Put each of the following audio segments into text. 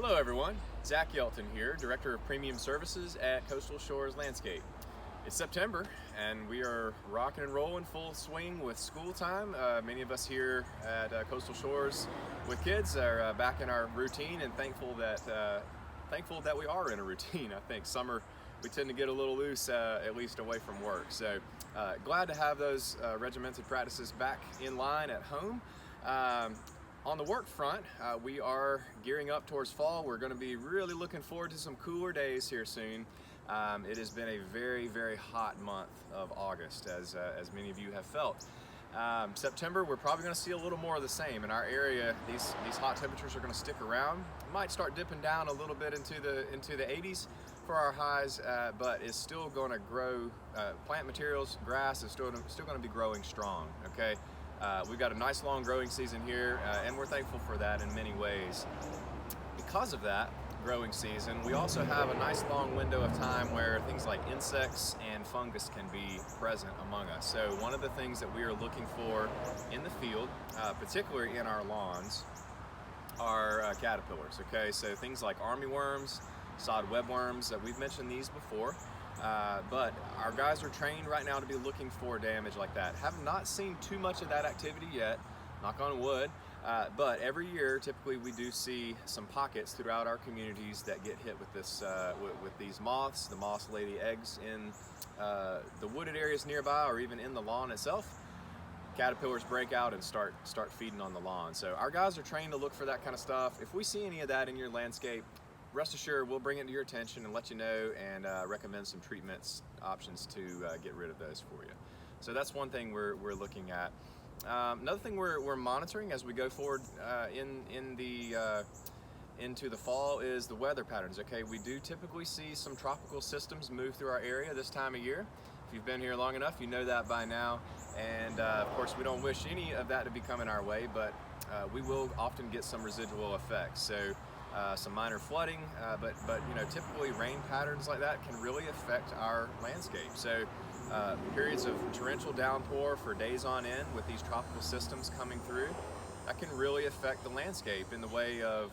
Hello everyone, Zach Yelton here, Director of Premium Services at Coastal Shores Landscape. It's September and we are rocking and rolling full swing with school time. Many of us here at Coastal Shores with kids are back in our routine and thankful that we are in a routine. I think summer we tend to get a little loose, at least away from work. So glad to have those regimented practices back in line at home. On the work front, we are gearing up towards fall. We're going to be really looking forward to some cooler days here soon. It has been a very hot month of August, as many of you have felt. September, we're probably going to see a little more of the same. In our area, these hot temperatures are going to stick around. Might start dipping down a little bit into the 80s for our highs, but it's still going to grow. Plant materials, grass is still going to be growing strong. Okay. We've got a nice long growing season here, and we're thankful for that in many ways. Because of that growing season, we also have a nice long window of time where things like insects and fungus can be present among us. So one of the things that we are looking for in the field, particularly in our lawns, are caterpillars. Okay, so things like armyworms, sod webworms, we've mentioned these before. But our guys are trained right now to be looking for damage like that. Have not seen too much of that activity yet, knock on wood, but every year typically we do see some pockets throughout our communities that get hit with this, with these moths. The moths lay the eggs in the wooded areas nearby or even in the lawn itself. Caterpillars break out and start feeding on the lawn. So our guys are trained to look for that kind of stuff. If we see any of that in your landscape, rest assured we'll bring it to your attention and let you know and recommend some treatments options to get rid of those for you. So that's one thing we're looking at. Another thing we're monitoring as we go forward into the fall is the weather patterns. Okay, we do typically see some tropical systems move through our area this time of year. If you've been here long enough, you know that by now. And of course, we don't wish any of that to be coming our way, but we will often get some residual effects. So some minor flooding, but you know, typically rain patterns like that can really affect our landscape. So periods of torrential downpour for days on end with these tropical systems coming through, that can really affect the landscape in the way of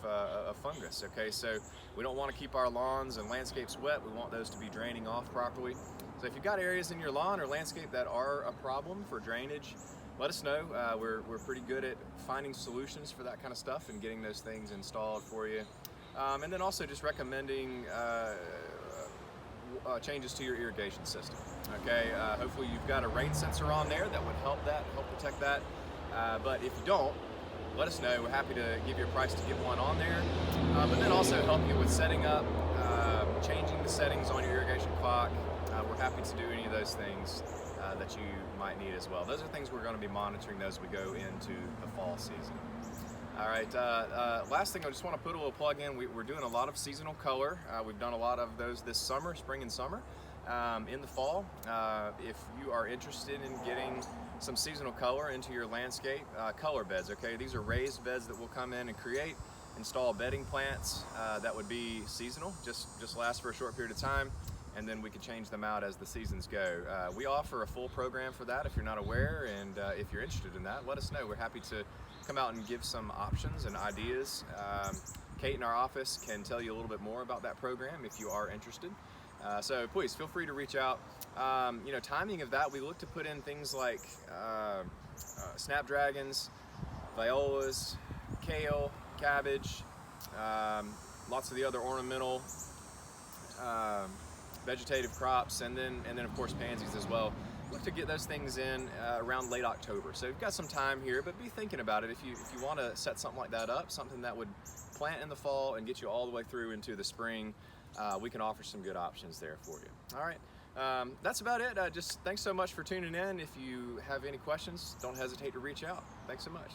fungus. Okay, so we don't want to keep our lawns and landscapes wet. We want those to be draining off properly. So if you've got areas in your lawn or landscape that are a problem for drainage, let us know. We're pretty good at finding solutions for that kind of stuff and getting those things installed for you. And then also just recommending changes to your irrigation system. Okay, hopefully you've got a rain sensor on there that would help protect that. But if you don't, let us know. We're happy to give you a price to get one on there. But then also help you with setting up, changing the settings on your irrigation clock. We're happy to do any of those things that you might need as well. Those are things we're going to be monitoring as we go into the fall season. All right, last thing I just want to put a little plug in. We're doing a lot of seasonal color. We've done a lot of those this summer, spring and summer. In the fall, if you are interested in getting some seasonal color into your landscape, color beds, okay? These are raised beds that will come in and install bedding plants that would be seasonal, just last for a short period of time, and then we can change them out as the seasons go. We offer a full program for that if you're not aware, and if you're interested in that, let us know. We're happy to come out and give some options and ideas. Kate in our office can tell you a little bit more about that program if you are interested. So please feel free to reach out. You know, timing of that, we look to put in things like snapdragons, violas, kale, cabbage, lots of the other ornamental vegetative crops, and then of course pansies as well. Look to get those things in around late October. So you've got some time here, but be thinking about it. If you want to set something like that up, something that would plant in the fall and get you all the way through into the spring, we can offer some good options there for you. All right, that's about it. Just thanks so much for tuning in. If you have any questions, don't hesitate to reach out. Thanks so much.